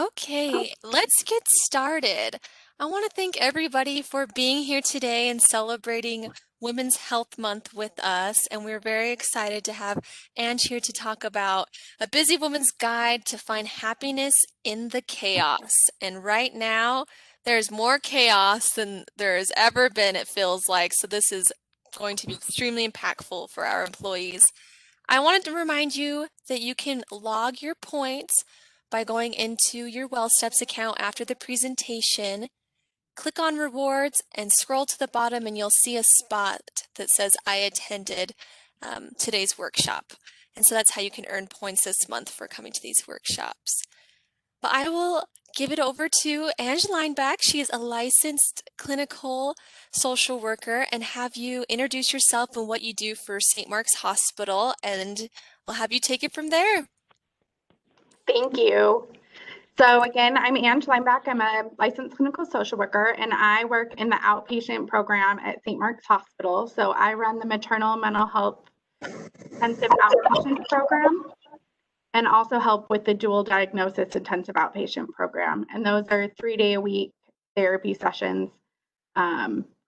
Okay, let's get started. I want to thank everybody for being here today and celebrating Women's Health Month with us. And we're very excited to have Ange here to talk about a busy woman's guide to find happiness in the chaos. And right now, there's more chaos than there has ever been, it feels like. So this is going to be extremely impactful for our employees. I wanted to remind you that you can log your points by going into your WellSteps account after the presentation. Click on rewards and scroll to the bottom and you'll see a spot that says I attended today's workshop. And so that's how you can earn points this month for coming to these workshops. But I will give it over to Ange Lineback. She is a licensed clinical social worker, and have you introduce yourself and what you do for St. Mark's Hospital, and we'll have you take it from there. Thank you. So again, I'm Ange Lineback. I'm a licensed clinical social worker, and I work in the outpatient program at St. Mark's Hospital. So I run the maternal mental health intensive outpatient program and also help with the dual diagnosis intensive outpatient program. And those are 3-day-a-week therapy sessions,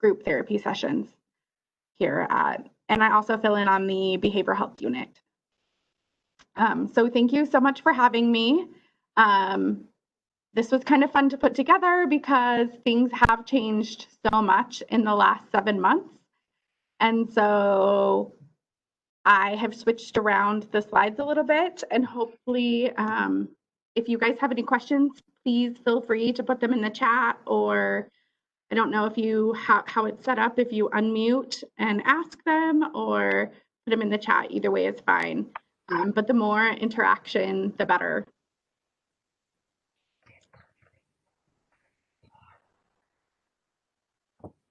group therapy sessions here at, and I also fill in on the behavioral health unit. So thank you so much for having me. This was kind of fun to put together because things have changed so much in the last 7 months. And so I have switched around the slides a little bit, and hopefully if you guys have any questions, please feel free to put them in the chat, or I don't know if you how it's set up, if you unmute and ask them or put them in the chat. Either way is fine. But the more interaction, the better.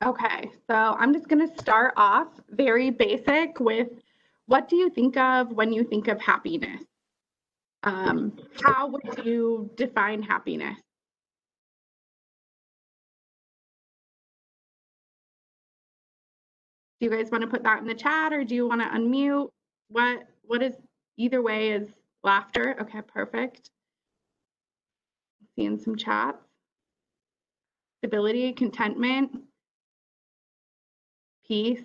Okay, so I'm just going to start off very basic with, what do you think of when you think of happiness? How would you define happiness? Do you guys want to put that in the chat, or do you want to unmute? What is, either way is laughter. Okay, perfect. Seeing some chats. Stability, contentment, peace,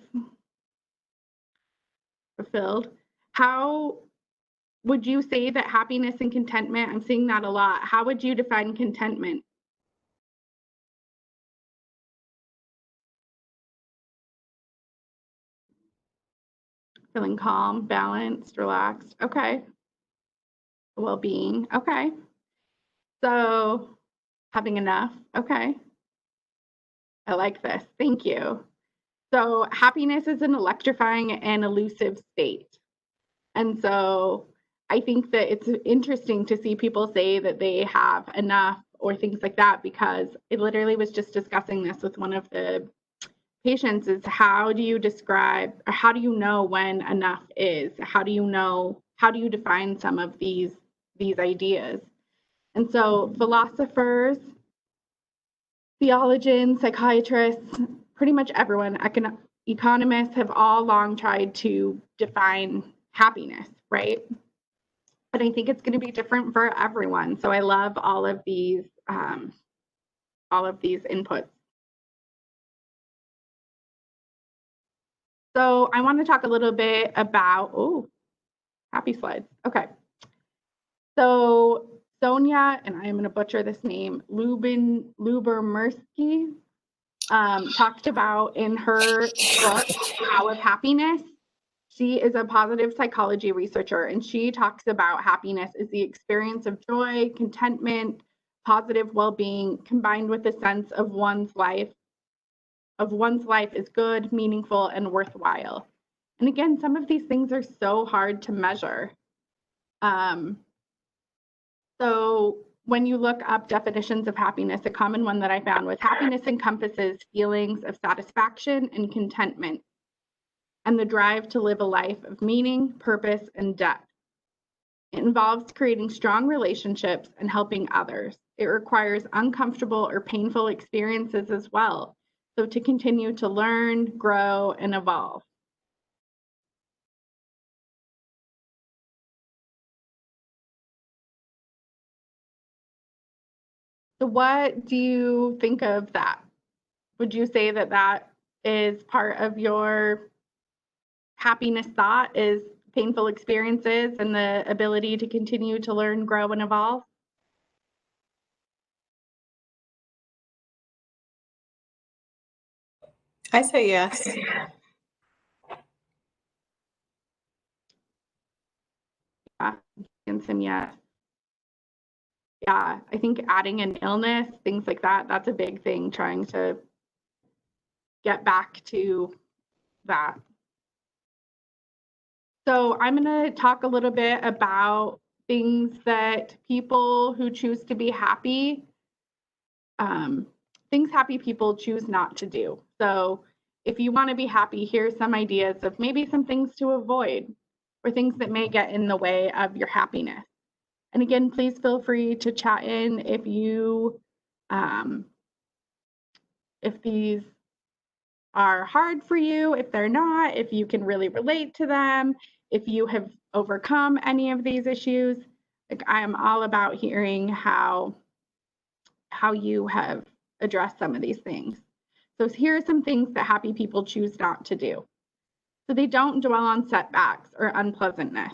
fulfilled. How would you say that happiness and contentment, I'm seeing that a lot. How would you define contentment? Feeling calm, balanced, relaxed. Okay. Well-being. Okay. So having enough. Okay. I like this. Thank you. So happiness is an electrifying and elusive state. And so I think that it's interesting to see people say that they have enough or things like that, because I literally was just discussing this with one of the patients, is how do you describe, or how do you know when enough is? How do you define some of these ideas? And so philosophers, theologians, psychiatrists, pretty much everyone, economists have all long tried to define happiness, right? But I think it's going to be different for everyone. So I love all of these inputs. So I want to talk a little bit about, happy slides. Okay. So Sonia, and I am going to butcher this name, Lubermersky, talked about in her book, How of Happiness. She is a positive psychology researcher, and she talks about happiness as the experience of joy, contentment, positive well-being, combined with a sense of one's life is good, meaningful, and worthwhile. And again, some of these things are so hard to measure. So when you look up definitions of happiness, a common one that I found was, happiness encompasses feelings of satisfaction and contentment, and the drive to live a life of meaning, purpose, and depth. It involves creating strong relationships and helping others. It requires uncomfortable or painful experiences as well, so to continue to learn, grow, and evolve. So what do you think of that? Would you say that that is part of your happiness thought, is painful experiences and the ability to continue to learn, grow, and evolve? I say yes. Yeah, and some yes. Yeah, I think adding an illness, things like that, that's a big thing, trying to get back to that. So I'm going to talk a little bit about things that people who choose to be happy, things happy people choose not to do. So if you want to be happy, here's some ideas of maybe some things to avoid or things that may get in the way of your happiness. And again, please feel free to chat in if these are hard for you, if they're not, if you can really relate to them, if you have overcome any of these issues. Like, I am all about hearing how you have addressed some of these things. So here are some things that happy people choose not to do. So they don't dwell on setbacks or unpleasantness.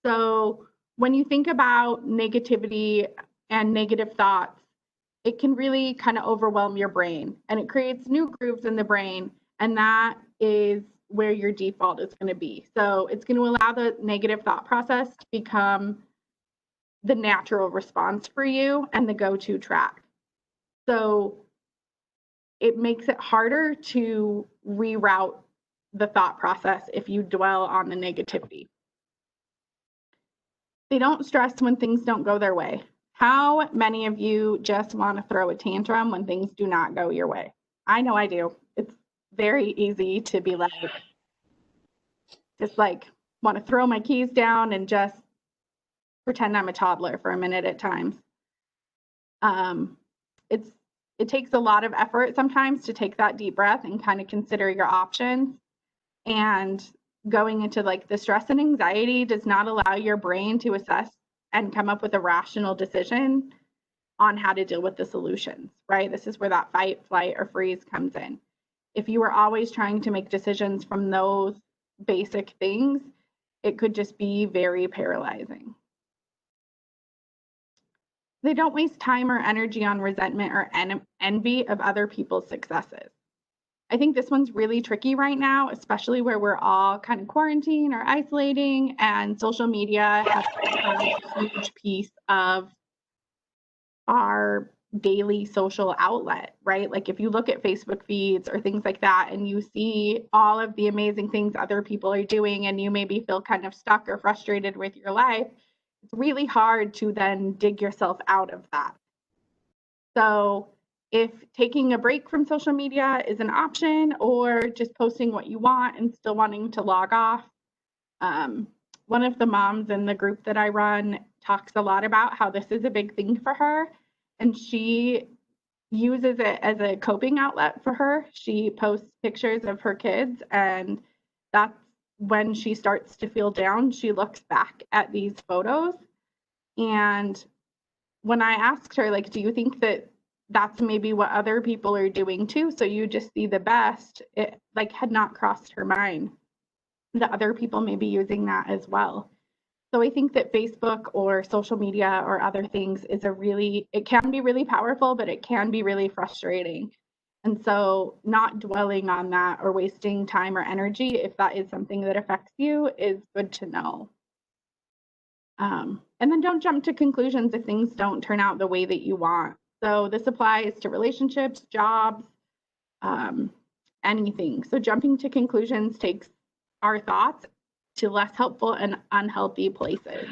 So when you think about negativity and negative thoughts, it can really kind of overwhelm your brain, and it creates new grooves in the brain, and that is where your default is going to be. So it's going to allow the negative thought process to become the natural response for you and the go-to track. So it makes it harder to reroute the thought process if you dwell on the negativity. They don't stress when things don't go their way. How many of you just want to throw a tantrum when things do not go your way? I know I do. It's very easy to be like, just like, want to throw my keys down and just pretend I'm a toddler for a minute at times. It's it takes a lot of effort sometimes to take that deep breath and kind of consider your options. And going into like the stress and anxiety does not allow your brain to assess and come up with a rational decision on how to deal with the solutions, right? This is where that fight, flight, or freeze comes in. If you are always trying to make decisions from those basic things, it could just be very paralyzing. They don't waste time or energy on resentment or envy of other people's successes. I think this one's really tricky right now, especially where we're all kind of quarantined or isolating, and social media has become a huge piece of our daily social outlet, right? Like if you look at Facebook feeds or things like that and you see all of the amazing things other people are doing and you maybe feel kind of stuck or frustrated with your life, it's really hard to then dig yourself out of that. So if taking a break from social media is an option, or just posting what you want and still wanting to log off, one of the moms in the group that I run talks a lot about how this is a big thing for her, and she uses it as a coping outlet for her. She posts pictures of her kids, and that's when she starts to feel down. She looks back at these photos, and when I asked her, like, do you think that that's maybe what other people are doing too? So you just see the best, it like had not crossed her mind that other people may be using that as well. So I think that Facebook or social media or other things is it can be really powerful, but it can be really frustrating. And so not dwelling on that or wasting time or energy, if that is something that affects you, is good to know. And then don't jump to conclusions if things don't turn out the way that you want. So this applies to relationships, jobs, anything. So jumping to conclusions takes our thoughts to less helpful and unhealthy places.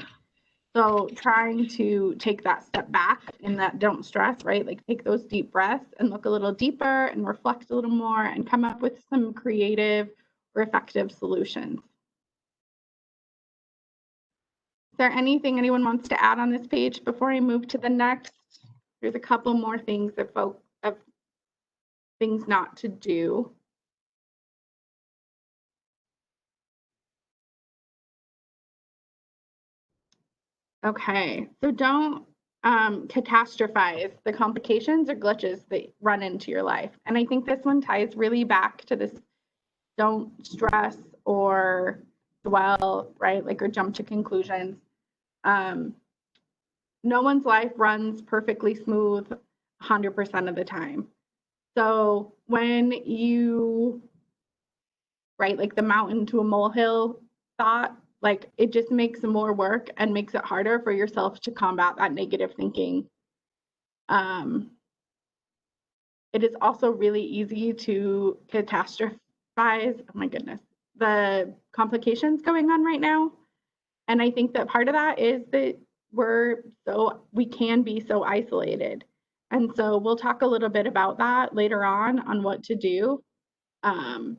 So trying to take that step back and that don't stress, right? Like take those deep breaths and look a little deeper and reflect a little more and come up with some creative or effective solutions. Is there anything anyone wants to add on this page before I move to the next? There's a couple more things of things not to do. Okay, so don't catastrophize the complications or glitches that run into your life. And I think this one ties really back to this don't stress or dwell, right? Like, or jump to conclusions. Um, no one's life runs perfectly smooth 100% of the time. So when you, right, like the mountain to a molehill thought, like it just makes more work and makes it harder for yourself to combat that negative thinking. It is also really easy to catastrophize, oh my goodness, the complications going on right now. And I think that part of that is that we can be so isolated. And so we'll talk a little bit about that later on what to do. Um,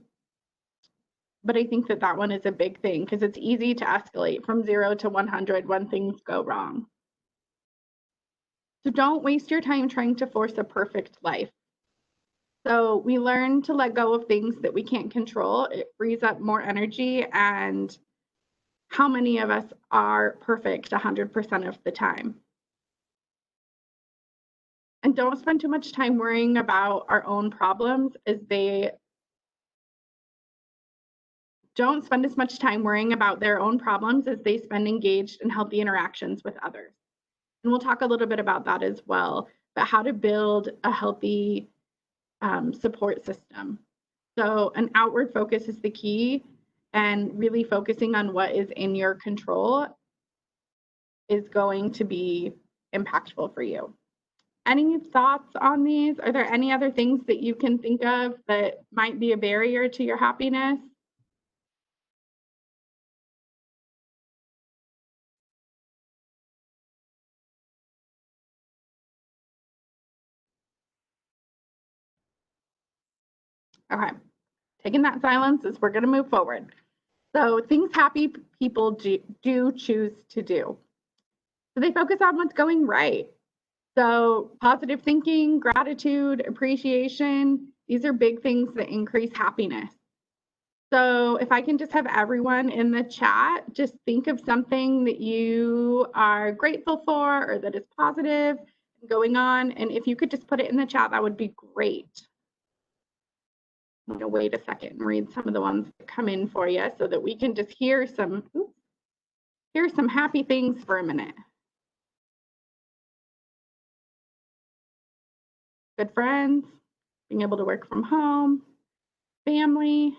but I think that that one is a big thing because it's easy to escalate from 0 to 100 when things go wrong. So don't waste your time trying to force a perfect life. So we learn to let go of things that we can't control. It frees up more energy. And how many of us are perfect 100% of the time? And don't spend too much time worrying about our own problems don't spend as much time worrying about their own problems as they spend engaged in healthy interactions with others. And we'll talk a little bit about that as well, but how to build a healthy support system. So an outward focus is the key, and really focusing on what is in your control is going to be impactful for you. Any thoughts on these? Are there any other things that you can think of that might be a barrier to your happiness? Okay, taking that silence as we're going to move forward. So things happy people do choose to do. So they focus on what's going right. So positive thinking, gratitude, appreciation, these are big things that increase happiness. So if I can just have everyone in the chat, just think of something that you are grateful for or that is positive going on. And if you could just put it in the chat, that would be great. I'm going to wait a second and read some of the ones that come in for you so that we can just hear some happy things for a minute. Good friends, being able to work from home, family,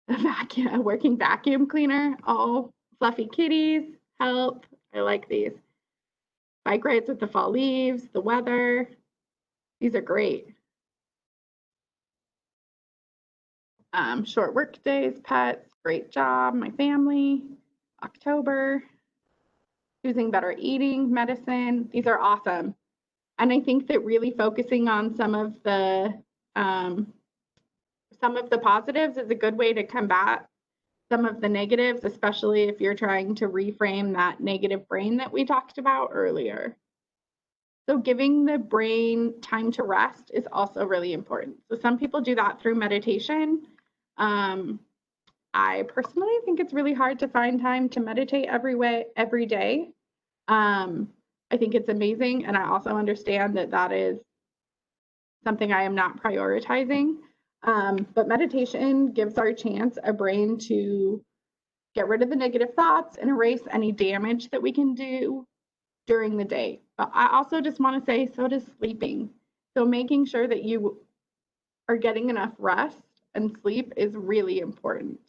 a working vacuum cleaner, oh, fluffy kitties, help. I like these. Bike rides with the fall leaves, the weather. These are great. Short work days, pets, great job, my family, October, choosing better eating, medicine. These are awesome. And I think that really focusing on some of the positives is a good way to combat some of the negatives, especially if you're trying to reframe that negative brain that we talked about earlier. So giving the brain time to rest is also really important. So some people do that through meditation. I personally think it's really hard to find time to meditate every day. I think it's amazing, and I also understand that that is something I am not prioritizing. But meditation gives our brain to get rid of the negative thoughts and erase any damage that we can do during the day. But I also just want to say, so does sleeping. So making sure that you are getting enough rest and sleep is really important.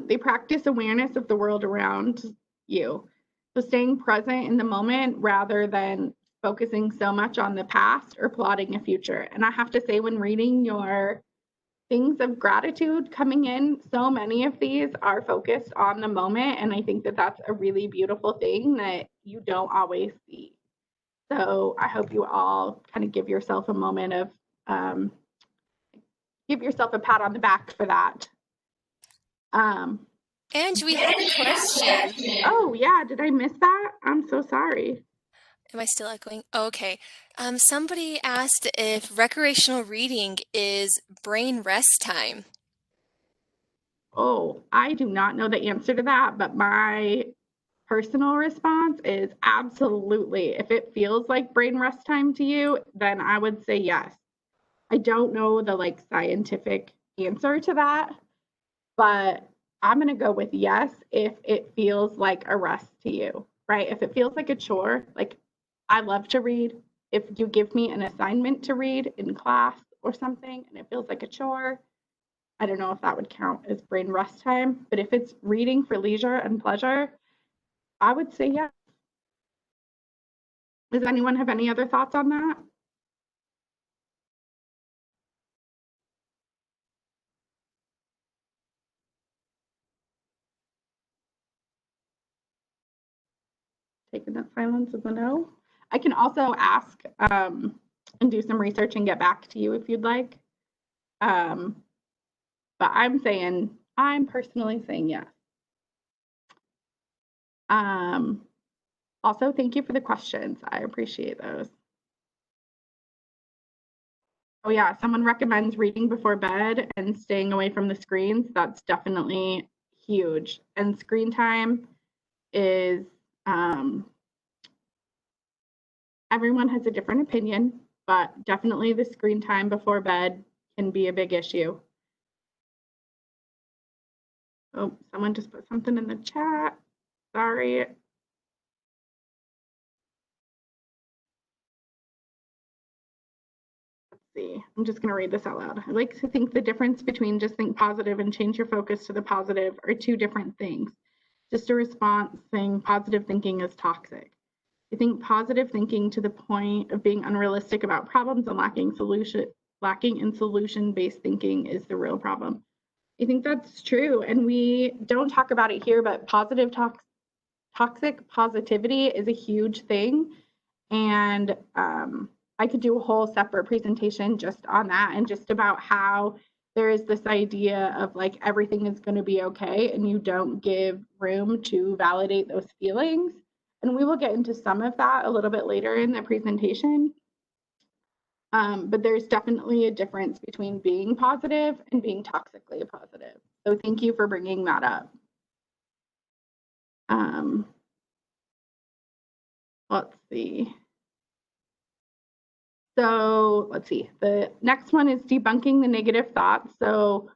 They practice awareness of the world around you. So staying present in the moment rather than focusing so much on the past or plotting a future. And I have to say, when reading your things of gratitude coming in, so many of these are focused on the moment. And I think that that's a really beautiful thing that you don't always see. So I hope you all kind of give yourself a moment of, give yourself a pat on the back for that. And we have a question. Oh, yeah. Did I miss that? I'm so sorry. Am I still echoing? Okay. Somebody asked if recreational reading is brain rest time. Oh, I do not know the answer to that, but my personal response is absolutely. If it feels like brain rest time to you, then I would say yes. I don't know the like scientific answer to that, but I'm going to go with yes if it feels like a rest to you, right? If it feels like a chore, like I love to read. If you give me an assignment to read in class or something and it feels like a chore, I don't know if that would count as brain rest time, but if it's reading for leisure and pleasure, I would say yes. Does anyone have any other thoughts on that? Taking that silence as a no. I can also ask and do some research and get back to you if you'd like. Um, but I'm personally saying yes. Um, Also, thank you for the questions. I appreciate those. Oh yeah, someone recommends reading before bed and staying away from the screens. That's definitely huge. And screen time is everyone has a different opinion, but definitely the screen time before bed can be a big issue. Oh, someone just put something in the chat. Sorry. Let's see. I'm just going to read this out loud. I like to think the difference between just think positive and change your focus to the positive are two different things. Just a response saying positive thinking is toxic. I think positive thinking to the point of being unrealistic about problems and lacking in solution-based thinking is the real problem. I think that's true, and we don't talk about it here, but toxic positivity is a huge thing, and I could do a whole separate presentation just on that and just about how there is this idea of like everything is going to be okay and you don't give room to validate those feelings. And we will get into some of that a little bit later in the presentation. But there's definitely a difference between being positive and being toxically positive. So thank you for bringing that up. Let's see. So let's see. The next one is debunking the negative thoughts. So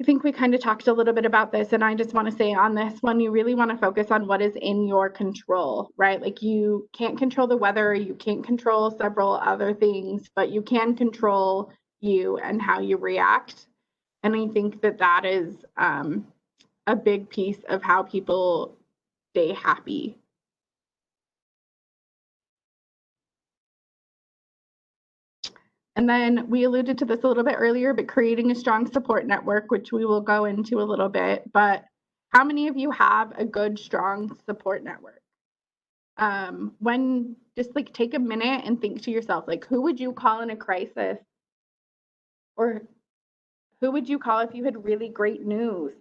I think we kind of talked a little bit about this, and I just want to say on this one, you really want to focus on what is in your control, right? Like you can't control the weather, you can't control several other things, but you can control you and how you react. And I think that that is a big piece of how people stay happy. And then we alluded to this a little bit earlier, but creating a strong support network, which we will go into a little bit. But how many of you have a good, strong support network? When just like take a minute and think to yourself, like, who would you call in a crisis? Or who would you call if you had really great news?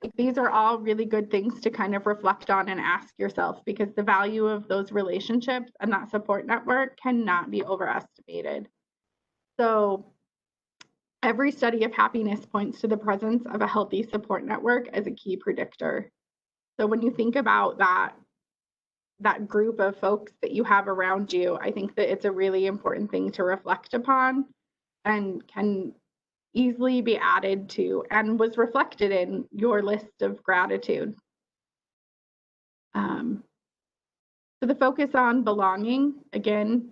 Like these are all really good things to kind of reflect on and ask yourself because the value of those relationships and that support network cannot be overestimated. So every study of happiness points to the presence of a healthy support network as a key predictor. So when you think about that group of folks that you have around you, I think that it's a really important thing to reflect upon and can easily be added to and was reflected in your list of gratitude. So the focus on belonging, again,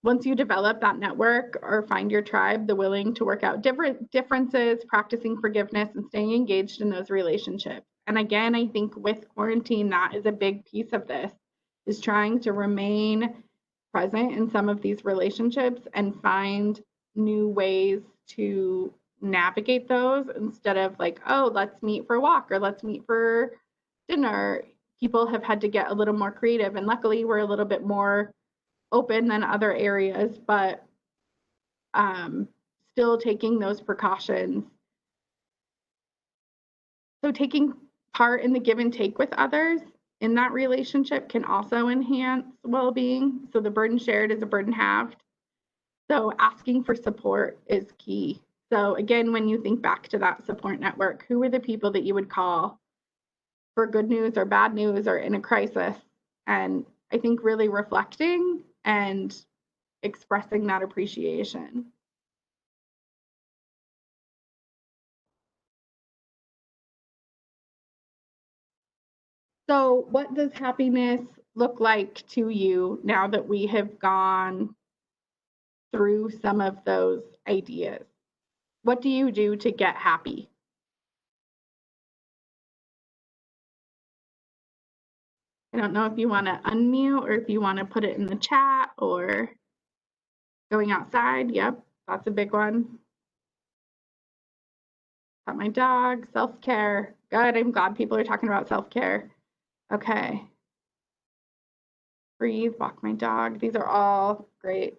once you develop that network or find your tribe, the willing to work out differences, practicing forgiveness, and staying engaged in those relationships. And again, I think with quarantine, that is a big piece of this, is trying to remain present in some of these relationships and find new ways to navigate those instead of like, oh, let's meet for a walk or let's meet for dinner. People have had to get a little more creative, and luckily we're a little bit more open than other areas, but still taking those precautions. So taking part in the give and take with others in that relationship can also enhance well-being. So the burden shared is a burden halved. So asking for support is key. So again, when you think back to that support network, who were the people that you would call for good news or bad news or in a crisis? And I think really reflecting and expressing that appreciation. So, what does happiness look like to you now that we have gone through some of those ideas? What do you do to get happy? I don't know if you want to unmute or if you want to put it in the chat or going outside. Yep, that's a big one. Got my dog, self care. Good. I'm glad people are talking about self care. Okay. Breathe, walk my dog. These are all great.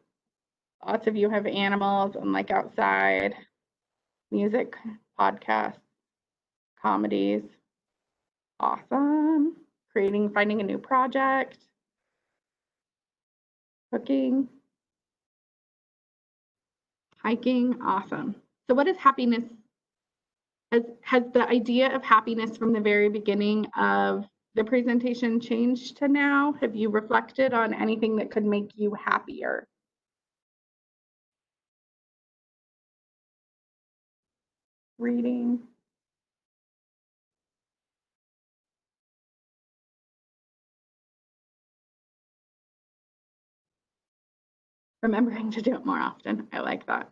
Lots of you have animals and like outside, music, podcasts, comedies. Awesome. Creating, finding a new project, cooking, hiking. Awesome. So, what is happiness? Has the idea of happiness from the very beginning of the presentation changed to now? Have you reflected on anything that could make you happier? Reading. Remembering to do it more often. I like that.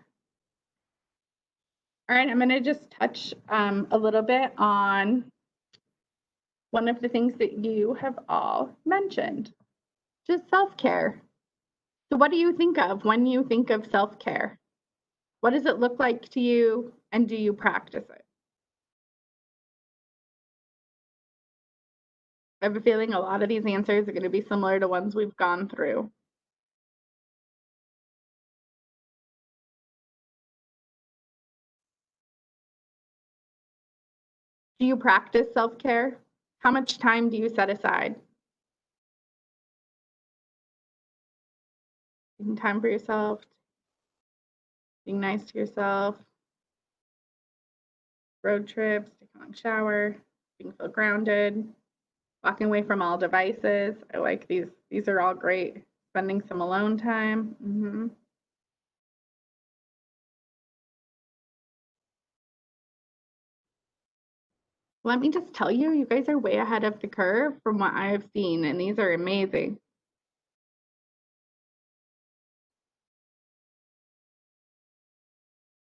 All right, I'm going to just touch a little bit on one of the things that you have all mentioned, just self-care. So what do you think of when you think of self-care? What does it look like to you, and do you practice it? I have a feeling a lot of these answers are going to be similar to ones we've gone through. Do you practice self-care? How much time do you set aside? Taking time for yourself, being nice to yourself, road trips, taking a long shower, being feel grounded, walking away from all devices. I like these. These are all great. Spending some alone time. Let me just tell you, you guys are way ahead of the curve from what I have seen, and these are amazing.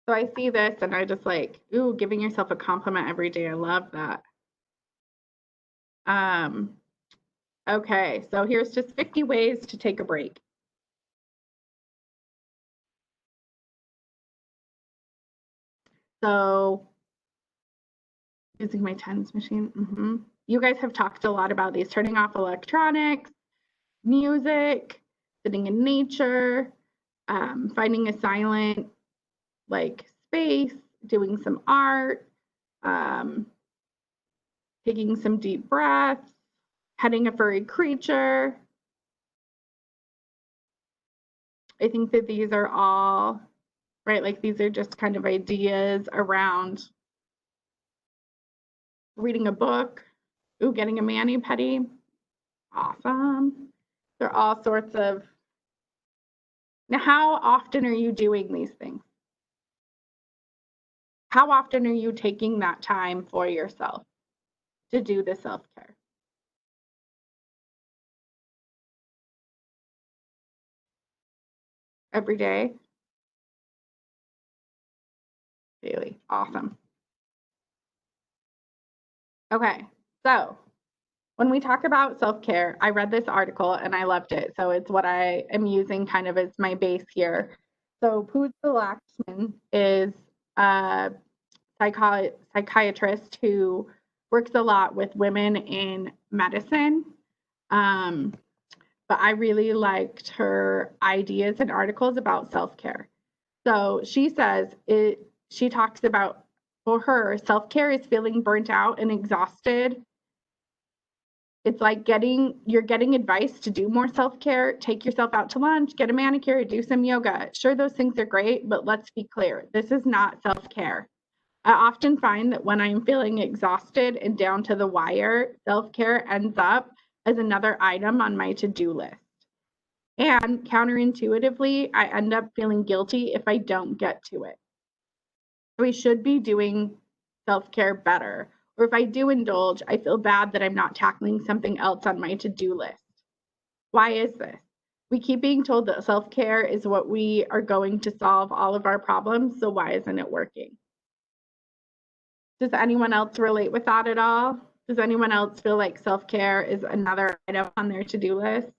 So I see this and I just like, ooh, giving yourself a compliment every day. I love that. Okay, so here's just 50 ways to take a break. So using my tens machine. You guys have talked a lot about these, turning off electronics, music, sitting in nature, finding a silent like space, doing some art, taking some deep breaths, petting a furry creature. I think that these are all, right, like these are just kind of ideas around reading a book, ooh, getting a mani-pedi, awesome. They're all sorts of, now how often are you doing these things? How often are you taking that time for yourself to do the self-care? Every day? Daily. Awesome. Okay, so when we talk about self-care, I read this article and I loved it. So it's what I am using kind of as my base here. So Pooja Lakshman is a psychiatrist who works a lot with women in medicine. But I really liked her ideas and articles about self-care. So she says she talks about, for her, self-care is feeling burnt out and exhausted It's like you're getting advice to do more self-care, take yourself out to lunch, get a manicure, do some yoga. Sure, those things are great, but let's be clear. This is not self-care. I often find that when I'm feeling exhausted and down to the wire, self-care ends up as another item on my to-do list. And counterintuitively, I end up feeling guilty if I don't get to it. We should be doing self-care better. Or if I do indulge, I feel bad that I'm not tackling something else on my to-do list. Why is this? We keep being told that self-care is what we are going to solve all of our problems, so why isn't it working? Does anyone else relate with that at all? Does anyone else feel like self-care is another item on their to-do list?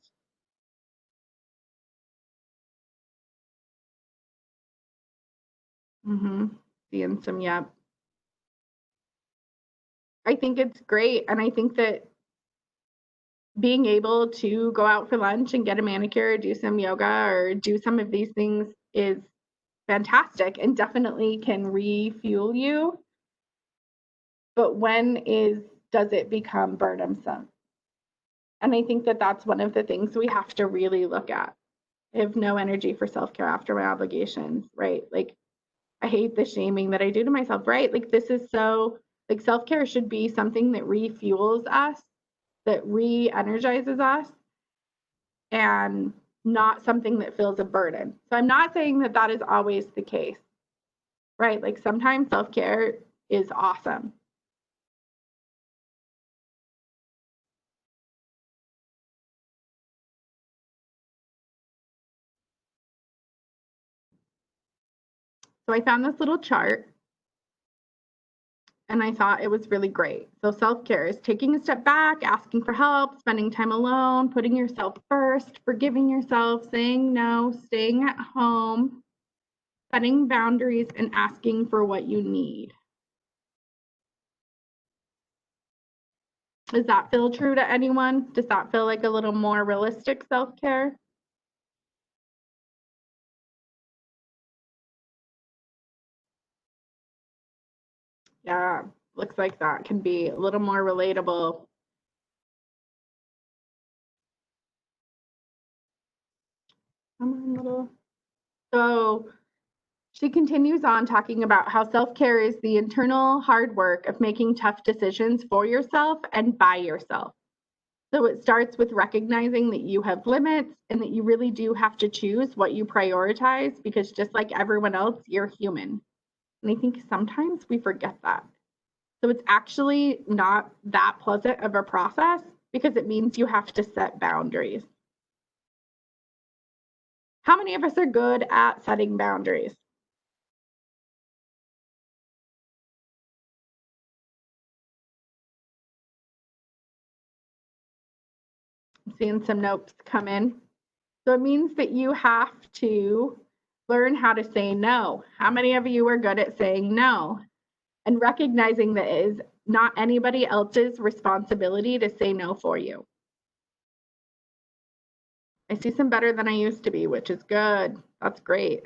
Seeing some, yep. I think it's great. And I think that being able to go out for lunch and get a manicure, do some yoga, or do some of these things is fantastic and definitely can refuel you. But does it become burdensome? And I think that that's one of the things we have to really look at. I have no energy for self-care after my obligations, right? Like, I hate the shaming that I do to myself, right? Like, this is so, like, self-care should be something that refuels us, that re-energizes us, and not something that feels a burden. So I'm not saying that that is always the case, right? Like, sometimes self-care is awesome. So I found this little chart and I thought it was really great. So self-care is taking a step back, asking for help, spending time alone, putting yourself first, forgiving yourself, saying no, staying at home, setting boundaries, and asking for what you need. Does that feel true to anyone? Does that feel like a little more realistic self-care? Yeah, looks like that can be a little more relatable. Come on, little. So she continues on talking about how self-care is the internal hard work of making tough decisions for yourself and by yourself. So it starts with recognizing that you have limits and that you really do have to choose what you prioritize because just like everyone else, you're human. And I think sometimes we forget that. So it's actually not that pleasant of a process because it means you have to set boundaries. How many of us are good at setting boundaries? I'm seeing some notes come in. So it means that you have to learn how to say no. How many of you are good at saying no? And recognizing that it is not anybody else's responsibility to say no for you. I see some better than I used to be, which is good. That's great.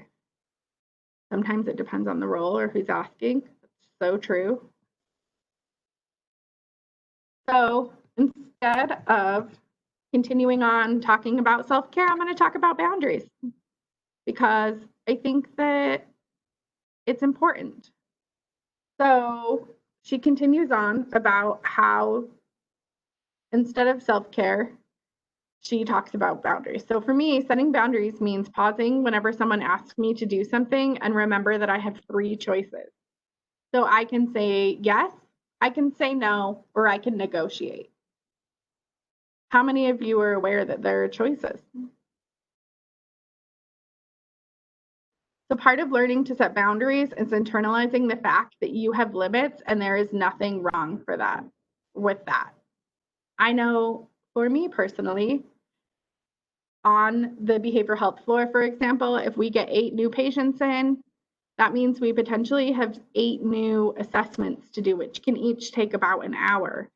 Sometimes it depends on the role or who's asking. That's so true. So instead of continuing on talking about self-care, I'm going to talk about boundaries because I think that it's important. So she continues on about how instead of self-care, she talks about boundaries. So for me, setting boundaries means pausing whenever someone asks me to do something and remember that I have three choices. So I can say yes, I can say no, or I can negotiate. How many of you are aware that there are choices? So part of learning to set boundaries is internalizing the fact that you have limits and there is nothing wrong for that with that. I know for me personally, on the behavioral health floor, for example, if we get 8 new patients in, that means we potentially have 8 new assessments to do, which can each take about an hour.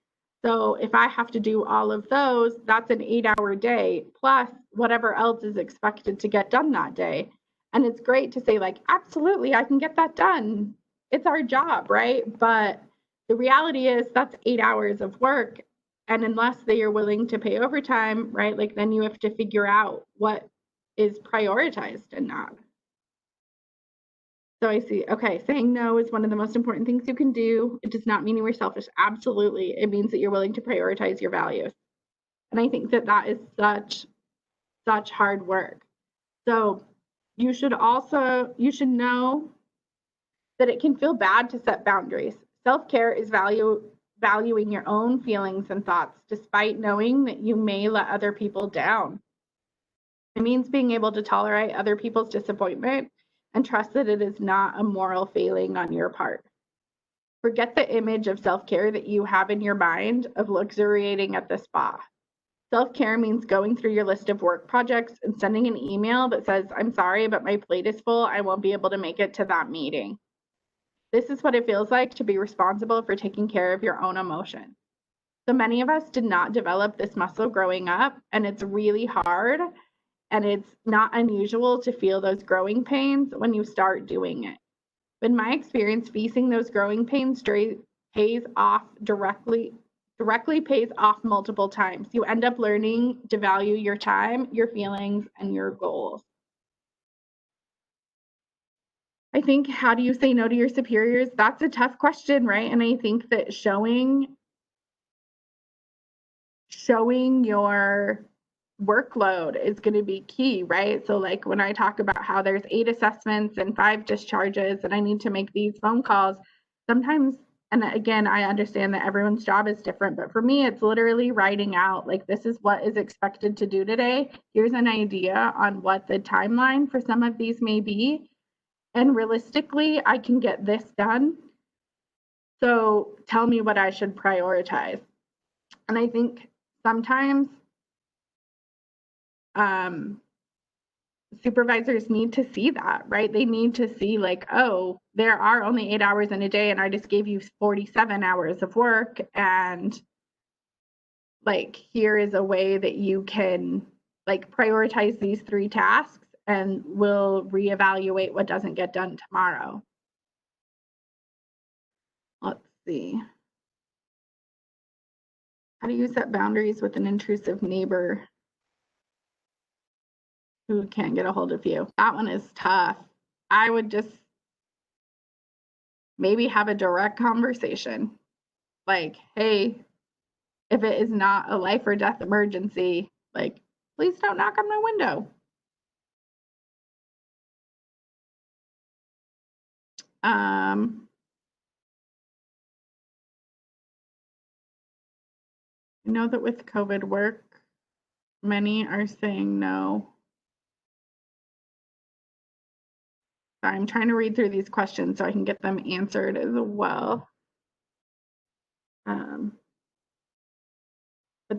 So if I have to do all of those, that's an 8-hour day, plus whatever else is expected to get done that day. And it's great to say, like, absolutely, I can get that done. It's our job, right? But the reality is that's 8 hours of work And unless they are willing to pay overtime, right, like then you have to figure out what is prioritized and not. So I see, okay, saying no is one of the most important things you can do. It does not mean you are selfish. Absolutely. It means that you're willing to prioritize your values. And I think that that is such hard work. So you should know that it can feel bad to set boundaries. Self-care is valuing your own feelings and thoughts, despite knowing that you may let other people down. It means being able to tolerate other people's disappointment and trust that it is not a moral failing on your part. Forget the image of self-care that you have in your mind of luxuriating at the spa. Self-care means going through your list of work projects and sending an email that says, I'm sorry, but my plate is full. I won't be able to make it to that meeting. This is what it feels like to be responsible for taking care of your own emotions. So many of us did not develop this muscle growing up, and it's really hard, and it's not unusual to feel those growing pains when you start doing it. In my experience, facing those growing pains pays off directly pays off multiple times. You end up learning to value your time, your feelings, and your goals. I think, how do you say no to your superiors? That's a tough question, right? And I think that showing your workload is going to be key, right? So like when I talk about how there's 8 assessments and 5 discharges and I need to make these phone calls, sometimes, and again, I understand that everyone's job is different, but for me, it's literally writing out like, this is what is expected to do today. Here's an idea on what the timeline for some of these may be. And realistically, I can get this done. So tell me what I should prioritize. And I think sometimes supervisors need to see that, right? They need to see like, oh, there are only 8 hours in a day and I just gave you 47 hours of work. And like, here is a way that you can like prioritize these 3 tasks and we'll reevaluate what doesn't get done tomorrow. Let's see. How do you set boundaries with an intrusive neighbor who can't get a hold of you? That one is tough. I would just maybe have a direct conversation. Like, hey, if it is not a life or death emergency, like, please don't knock on my window. I know that with COVID work, many are saying no. So I'm trying to read through these questions so I can get them answered as well. But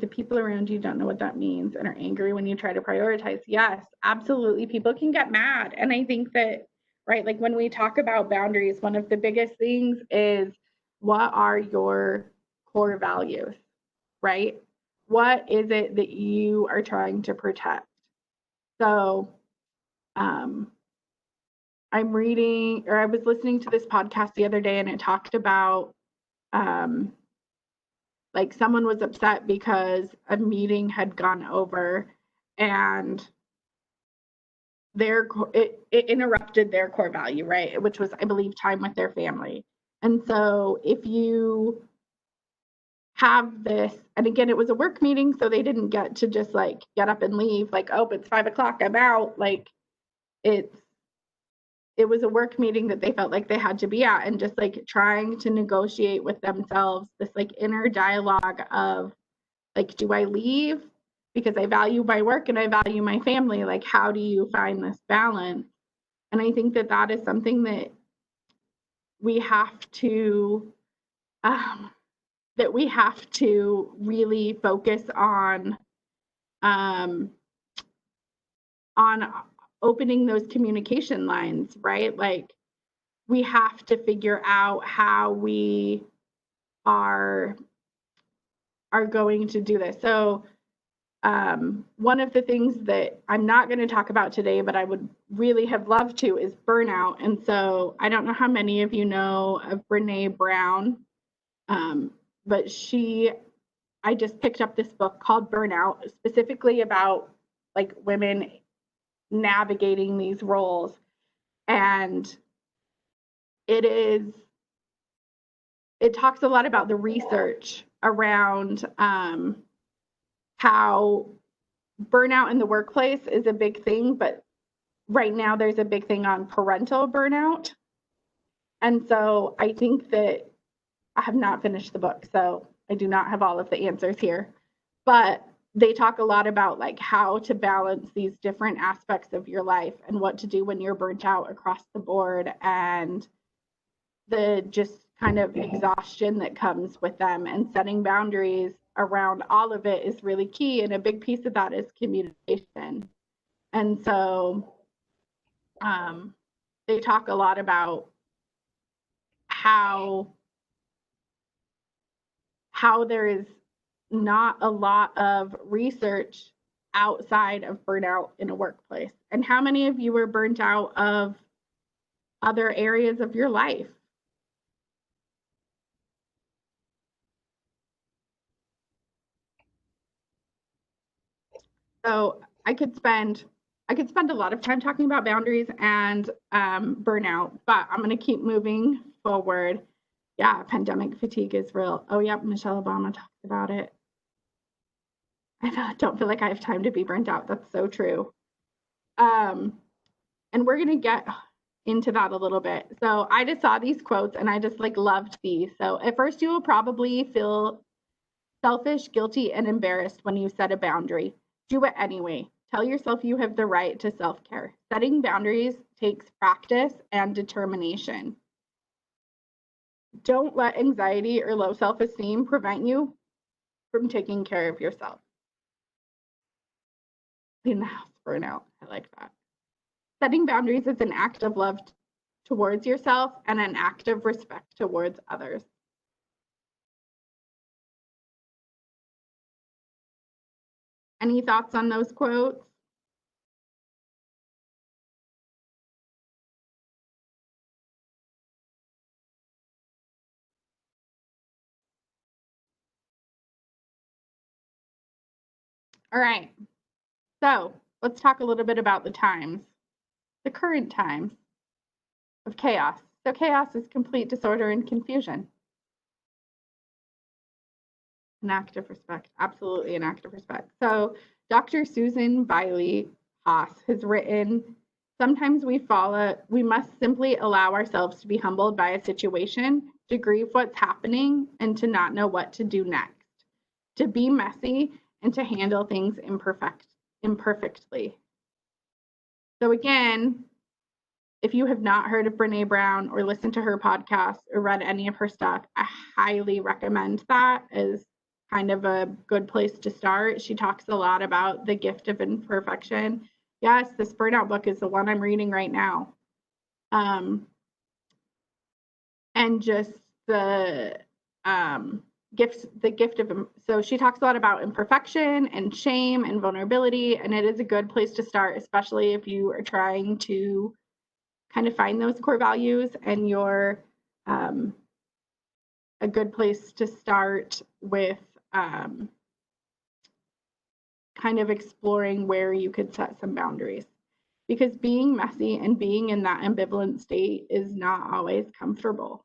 the people around you don't know what that means and are angry when you try to prioritize. Yes, absolutely. People can get mad. And I think that, right, like when we talk about boundaries, one of the biggest things is, what are your core values, right? What is it that you are trying to protect? So I was listening to this podcast the other day and it talked about like someone was upset because a meeting had gone over and it interrupted their core value, right? Which was, I believe, time with their family. And so if you have this, and again, it was a work meeting, so they didn't get to just like get up and leave, like, oh, it's 5:00, I'm out. Like it was a work meeting that they felt like they had to be at, and just like trying to negotiate with themselves this like inner dialogue of like, do I leave because I value my work and I value my family? Like, how do you find this balance? And I think that that is something that we have to really focus on opening those communication lines, right? Like, we have to figure out how we are going to do this. So one of the things that I'm not going to talk about today, but I would really have loved to, is burnout. And so I don't know how many of you know of Brene Brown, but she I just picked up this book called Burnout, specifically about like women navigating these roles. And it is, it talks a lot about the research around how burnout in the workplace is a big thing, but right now there's a big thing on parental burnout. And so I think that I have not finished the book, so I do not have all of the answers here. But they talk a lot about like how to balance these different aspects of your life and what to do when you're burnt out across the board, and the just kind of exhaustion that comes with them, and setting boundaries around all of it is really key. And a big piece of that is communication. And so they talk a lot about how there is not a lot of research outside of burnout in a workplace. And how many of you were burnt out of other areas of your life? So I could spend a lot of time talking about boundaries and burnout, but I'm going to keep moving forward. Yeah, pandemic fatigue is real. Oh, yeah, Michelle Obama talks about it. I don't feel like I have time to be burnt out. That's so true. And we're going to get into that a little bit. So I just saw these quotes and I just like loved these. So at first you will probably feel selfish, guilty, and embarrassed when you set a boundary. Do it anyway. Tell yourself you have the right to self-care. Setting boundaries takes practice and determination. Don't let anxiety or low self-esteem prevent you from taking care of yourself. Clean the house burnout. I like that. Setting boundaries is an act of love towards yourself and an act of respect towards others. Any thoughts on those quotes? All right. So let's talk a little bit about the times, the current times of chaos. So chaos is complete disorder and confusion. An act of respect, absolutely an act of respect. So Dr. Susan Bailey Haas has written, sometimes we must simply allow ourselves to be humbled by a situation, to grieve what's happening, and to not know what to do next, to be messy and to handle things imperfectly. So again, if you have not heard of Brene Brown or listened to her podcast or read any of her stuff, I highly recommend that as kind of a good place to start. She talks a lot about the gift of imperfection. Yes, this burnout book is the one I'm reading right now. And just the gift of, so she talks a lot about imperfection and shame and vulnerability, and it is a good place to start, especially if you are trying to kind of find those core values, and you're a good place to start with kind of exploring where you could set some boundaries, because being messy and being in that ambivalent state is not always comfortable.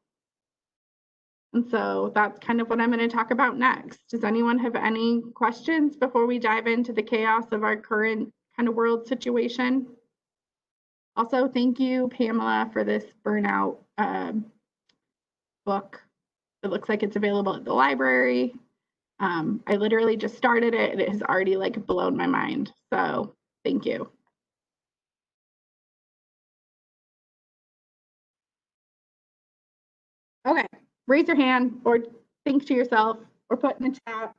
And so that's kind of what I'm going to talk about next. Does anyone have any questions before we dive into the chaos of our current kind of world situation? Also, thank you, Pamela, for this burnout book. It looks like it's available at the library. I literally just started it and it has already like blown my mind. So thank you. Okay, raise your hand or think to yourself or put in the chat,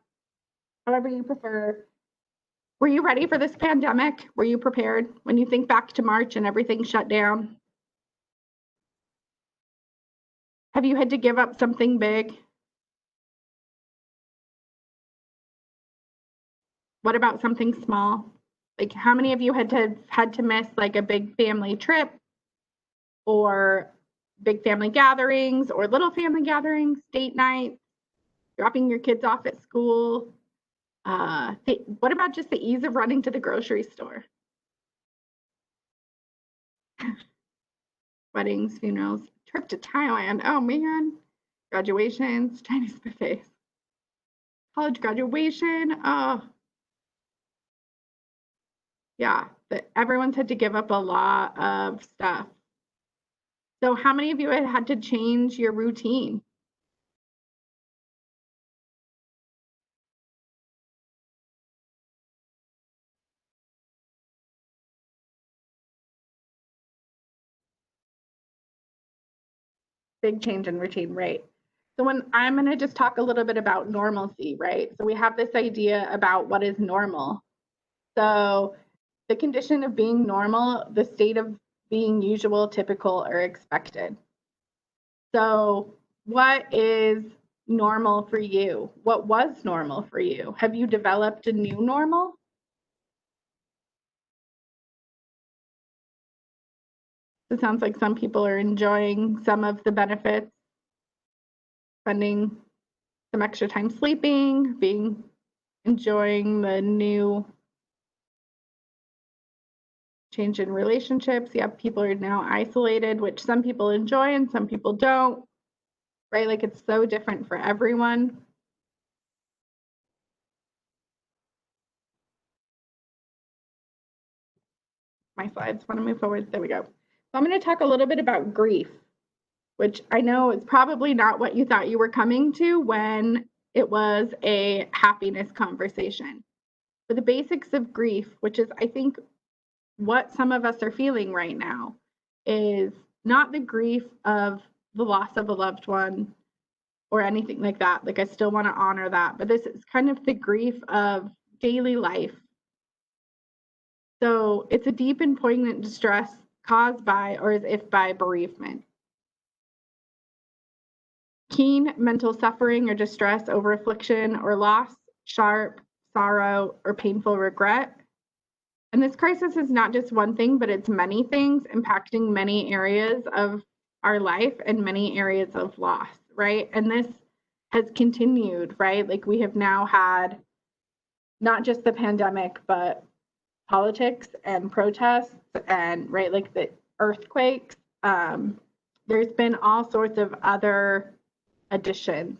however you prefer. Were you ready for this pandemic? Were you prepared when you think back to March and everything shut down? Have you had to give up something big? What about something small? Like how many of you had to miss like a big family trip or big family gatherings or little family gatherings, date night? dropping your kids off at school. What about just the ease of running to the grocery store? Weddings, funerals, trip to Thailand. Oh man, graduations, Chinese buffets, college graduation. Oh, yeah, everyone's had to give up a lot of stuff. So, how many of you had to change your routine? Big change in routine, right? So when I'm going to just talk a little bit about normalcy, right? So we have this idea about what is normal. So the condition of being normal, the state of being usual, typical, or expected. So what is normal for you? What was normal for you? Have you developed a new normal? It sounds like some people are enjoying some of the benefits, spending some extra time sleeping, enjoying the new change in relationships. Yeah, people are now isolated, which some people enjoy and some people don't, right? Like it's so different for everyone. My slides want to move forward. There we go. So I'm going to talk a little bit about grief, which I know is probably not what you thought you were coming to when it was a happiness conversation. But the basics of grief, which is, I think, what some of us are feeling right now, is not the grief of the loss of a loved one or anything like that. Like, I still want to honor that. But this is kind of the grief of daily life. So it's a deep and poignant distress caused by or as if by bereavement. Keen mental suffering or distress over affliction or loss, sharp sorrow or painful regret. And this crisis is not just one thing, but it's many things impacting many areas of our life and many areas of loss, right? And this has continued, right? Like we have now had not just the pandemic, but politics and protests and, right, like the earthquakes. There's been all sorts of other additions.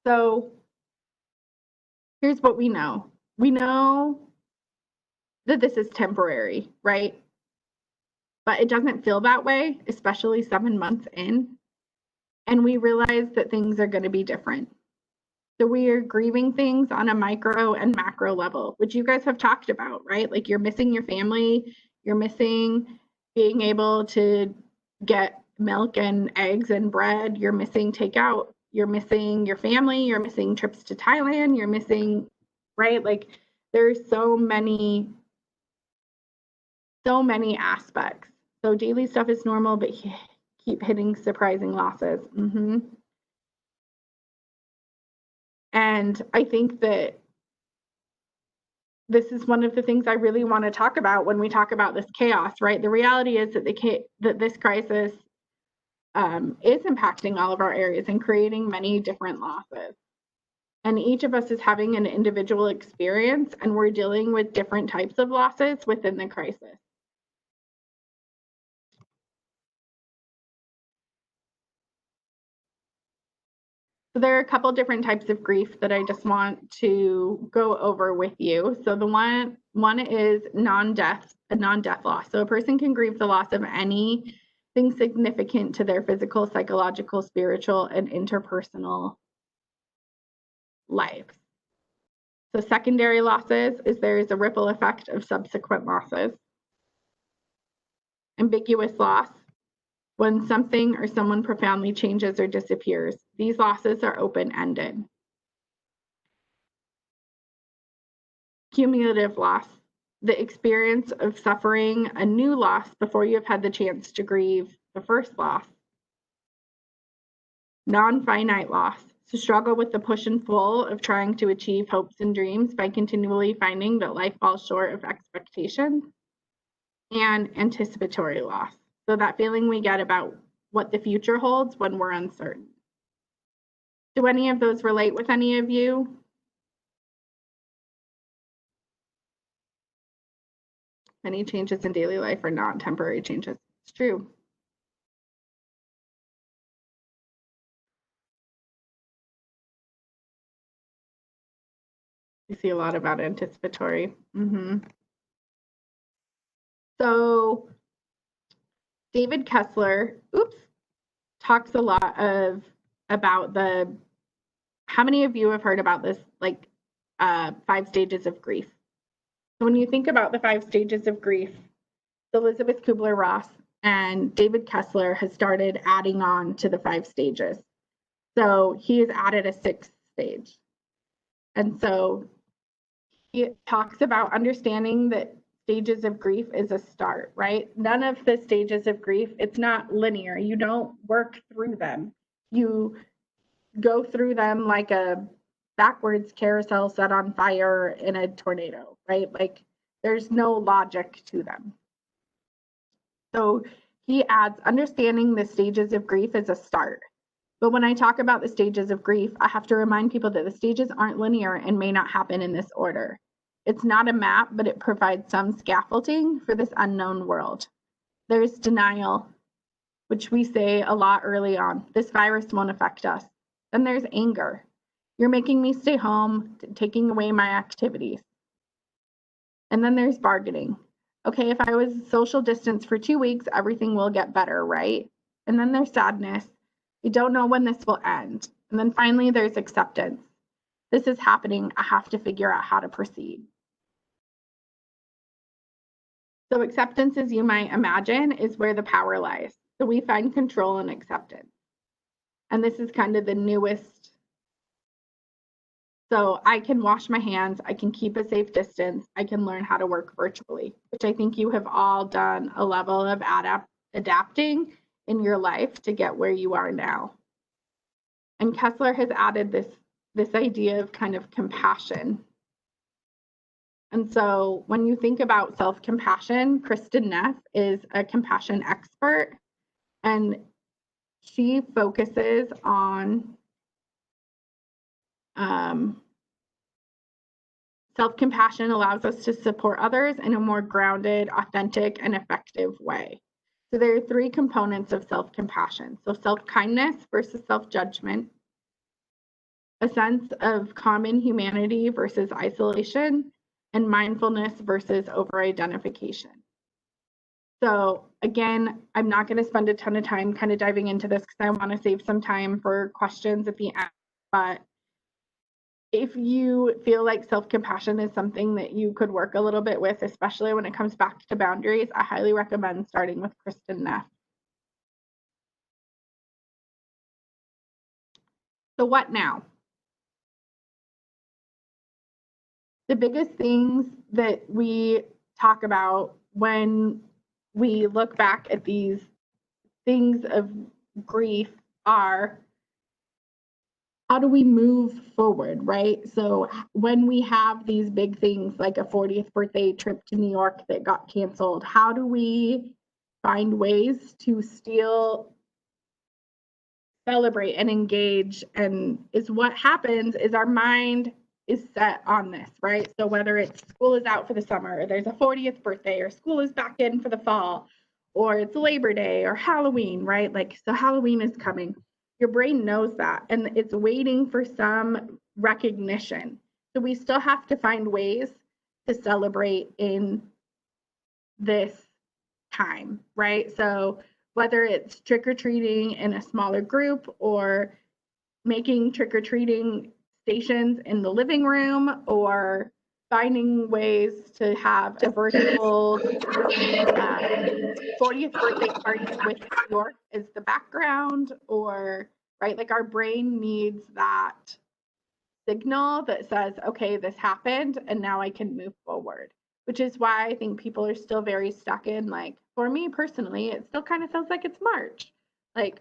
So here's what we know. We know that this is temporary, right? But it doesn't feel that way, especially 7 months in. And we realize that things are going to be different. So we are grieving things on a micro and macro level, which you guys have talked about, right? Like you're missing your family, you're missing being able to get milk and eggs and bread, you're missing takeout, you're missing your family, you're missing trips to Thailand, you're missing, right? Like there's so many aspects. So daily stuff is normal, but keep hitting surprising losses. And I think that this is one of the things I really want to talk about when we talk about this chaos, right? The reality is that this crisis is impacting all of our areas and creating many different losses. And each of us is having an individual experience, and we're dealing with different types of losses within the crisis. So there are a couple different types of grief that I just want to go over with you. So the one is a non-death loss. So a person can grieve the loss of anything significant to their physical, psychological, spiritual, and interpersonal lives. So secondary losses is there is a ripple effect of subsequent losses. Ambiguous loss, when something or someone profoundly changes or disappears. These losses are open-ended. Cumulative loss, the experience of suffering a new loss before you have had the chance to grieve the first loss. Non-finite loss, to struggle with the push and pull of trying to achieve hopes and dreams by continually finding that life falls short of expectations. And anticipatory loss, so that feeling we get about what the future holds when we're uncertain. Do any of those relate with any of you? Many changes in daily life are not temporary changes. It's true. You see a lot about anticipatory. So David Kessler, talks a lot about how many of you have heard about this, like 5 stages of grief? So when you think about the 5 stages of grief, Elizabeth Kubler-Ross and David Kessler has started adding on to the 5 stages. So he has added a 6th stage. And so he talks about understanding that stages of grief is a start, right? None of the stages of grief, it's not linear. You don't work through them. You go through them like a backwards carousel set on fire in a tornado, right? Like there's no logic to them. So he adds understanding the stages of grief is a start. But when I talk about the stages of grief, I have to remind people that the stages aren't linear and may not happen in this order. It's not a map, but it provides some scaffolding for this unknown world. There's denial, which we say a lot early on. This virus won't affect us. Then there's anger. You're making me stay home, taking away my activities. And then there's bargaining. Okay, if I was social distance for 2 weeks, everything will get better, right? And then there's sadness. We don't know when this will end. And then finally, there's acceptance. This is happening. I have to figure out how to proceed. So acceptance, as you might imagine, is where the power lies. So we find control in acceptance. And this is kind of the newest. So I can wash my hands, I can keep a safe distance, I can learn how to work virtually, which I think you have all done a level of adapting in your life to get where you are now. And Kessler has added this idea of kind of compassion. And so when you think about self-compassion, Kristen Neff is a compassion expert, and she focuses on self-compassion allows us to support others in a more grounded, authentic, and effective way. So there are 3 components of self-compassion. So self-kindness versus self-judgment, a sense of common humanity versus isolation, and mindfulness versus over-identification. So again, I'm not going to spend a ton of time kind of diving into this because I want to save some time for questions at the end. But if you feel like self-compassion is something that you could work a little bit with, especially when it comes back to boundaries, I highly recommend starting with Kristen Neff. So what now? The biggest things that we talk about when we look back at these things of grief are, how do we move forward, right? So when we have these big things like a 40th birthday trip to New York that got canceled, how do we find ways to still celebrate and engage? And is what happens is our mind is set on this, right? So whether it's school is out for the summer, or there's a 40th birthday, or school is back in for the fall, or it's Labor Day or Halloween, right? Like, so Halloween is coming. Your brain knows that, and it's waiting for some recognition. So we still have to find ways to celebrate in this time, right? So whether it's trick-or-treating in a smaller group or making trick-or-treating stations in the living room, or finding ways to have a virtual 40th birthday party with New York as the background, or right, like our brain needs that signal that says, okay, this happened and now I can move forward, which is why I think people are still very stuck in, like, for me personally, it still kind of feels like it's March. Like,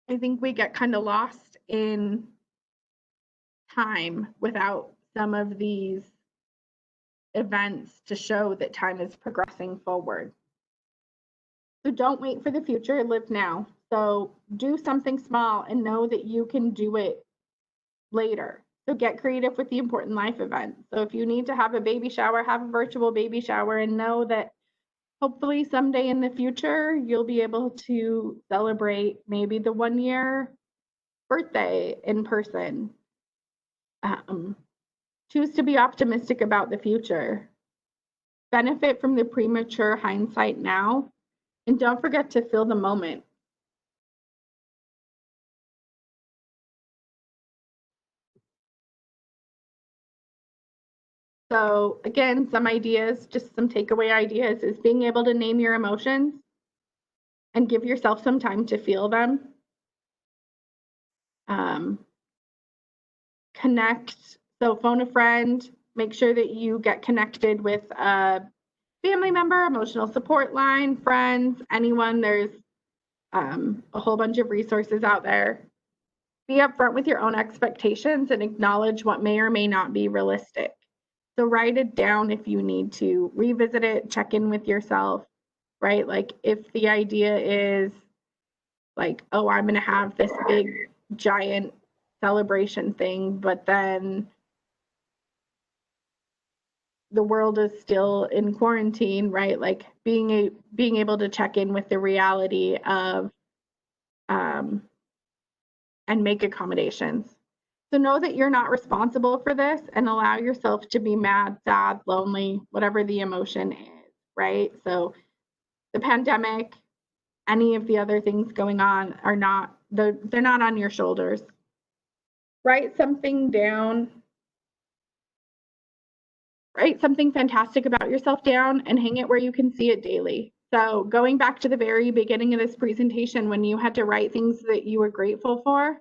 I think we get kind of lost in time without some of these events to show that time is progressing forward. So don't wait for the future, live now. So do something small and know that you can do it later. So get creative with the important life events. So if you need to have a baby shower, have a virtual baby shower and know that hopefully someday in the future you'll be able to celebrate maybe the 1 year birthday in person. Um, Choose to be optimistic about the future. Benefit from the premature hindsight now, and don't forget to feel the moment. So again, some ideas, just some takeaway ideas, is being able to name your emotions and give yourself some time to feel them. Um, Connect. So phone a friend. Make sure that you get connected with a family member, emotional support line, friends, anyone. There's a whole bunch of resources out there. Be upfront with your own expectations and acknowledge what may or may not be realistic. So write it down if you need to, revisit it, check in with yourself, right? Like if the idea is like, oh, I'm going to have this big giant celebration thing, but then the world is still in quarantine, right? Like being able to check in with the reality of um, and make accommodations. So know that you're not responsible for this and allow yourself to be mad, sad, lonely, whatever the emotion is, right? So the pandemic, any of the other things going on are not, they're not on your shoulders. Write something down, write something fantastic about yourself down and hang it where you can see it daily. So going back to the very beginning of this presentation, when you had to write things that you were grateful for,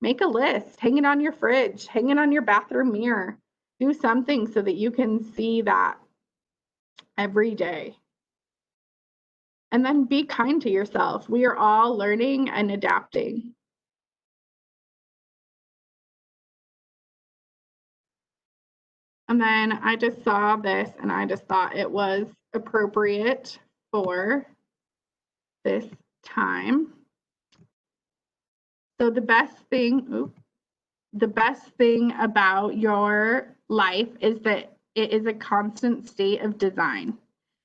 make a list, hang it on your fridge, hang it on your bathroom mirror, do something so that you can see that every day. And then be kind to yourself. We are all learning and adapting. And then I just saw this and I just thought it was appropriate for this time. So the best thing about your life is that it is a constant state of design.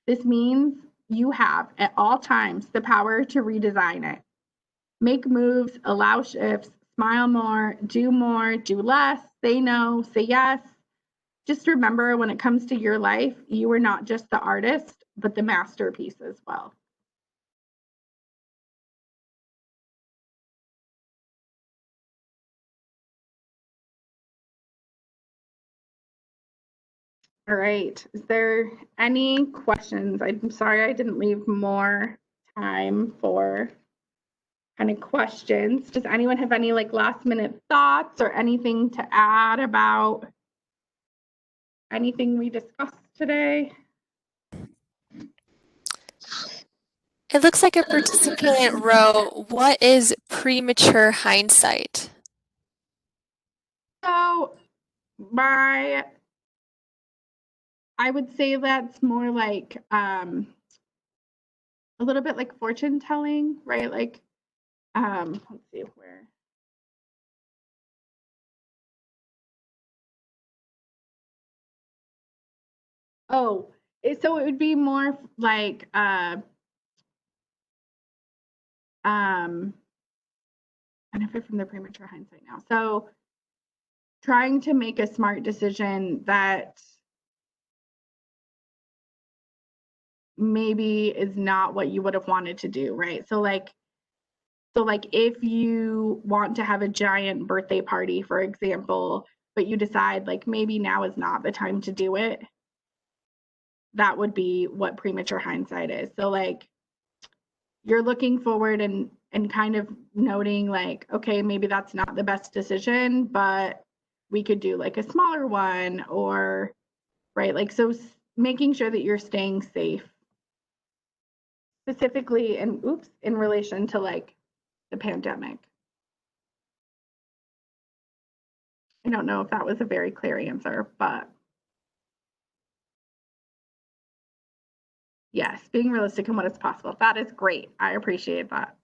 This means you have at all times the power to redesign it. Make moves, allow shifts, smile more, do less, say no, say yes. Just remember when it comes to your life, you are not just the artist, but the masterpiece as well. All right. Is there any questions? I'm sorry I didn't leave more time for kind of questions. Does anyone have any like last minute thoughts or anything to add about anything we discussed today? It looks like a participant wrote, "What is premature hindsight?" So my I would say that's more like a little bit like fortune telling, right? Like let's see where. Oh, so it would be more like um benefit from the premature hindsight now. So trying to make a smart decision that maybe is not what you would have wanted to do, right? So like if you want to have a giant birthday party, for example, but you decide like maybe now is not the time to do it, that would be what premature hindsight is. So like you're looking forward and kind of noting like, okay, maybe that's not the best decision, but we could do like a smaller one or right, like so making sure that you're staying safe specifically and in relation to like the pandemic. I don't know if that was a very clear answer, but yes, being realistic in what is possible. That is great. I appreciate that.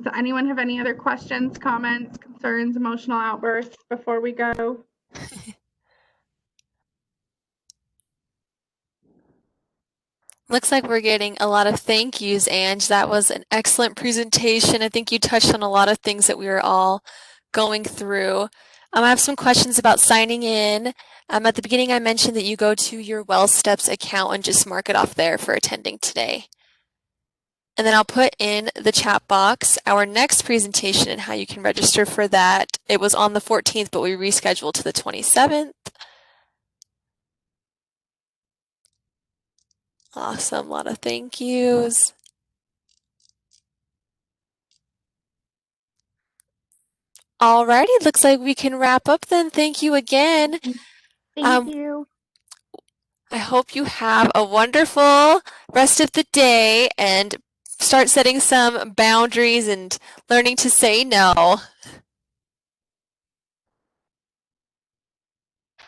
Does anyone have any other questions, comments, concerns, emotional outbursts before we go? Looks like we're getting a lot of thank yous, Ange. That was an excellent presentation. I think you touched on a lot of things that we were all going through. I have some questions about signing in. At the beginning, I mentioned that you go to your WellSteps account and just mark it off there for attending today. And then I'll put in the chat box our next presentation and how you can register for that. It was on the 14th, but we rescheduled to the 27th. Awesome, a lot of thank yous. Alrighty, looks like we can wrap up then. Thank you again. Thank Um, you. I hope you have a wonderful rest of the day and start setting some boundaries and learning to say no.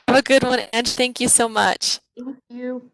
Have a good one, and thank you so much. Thank you.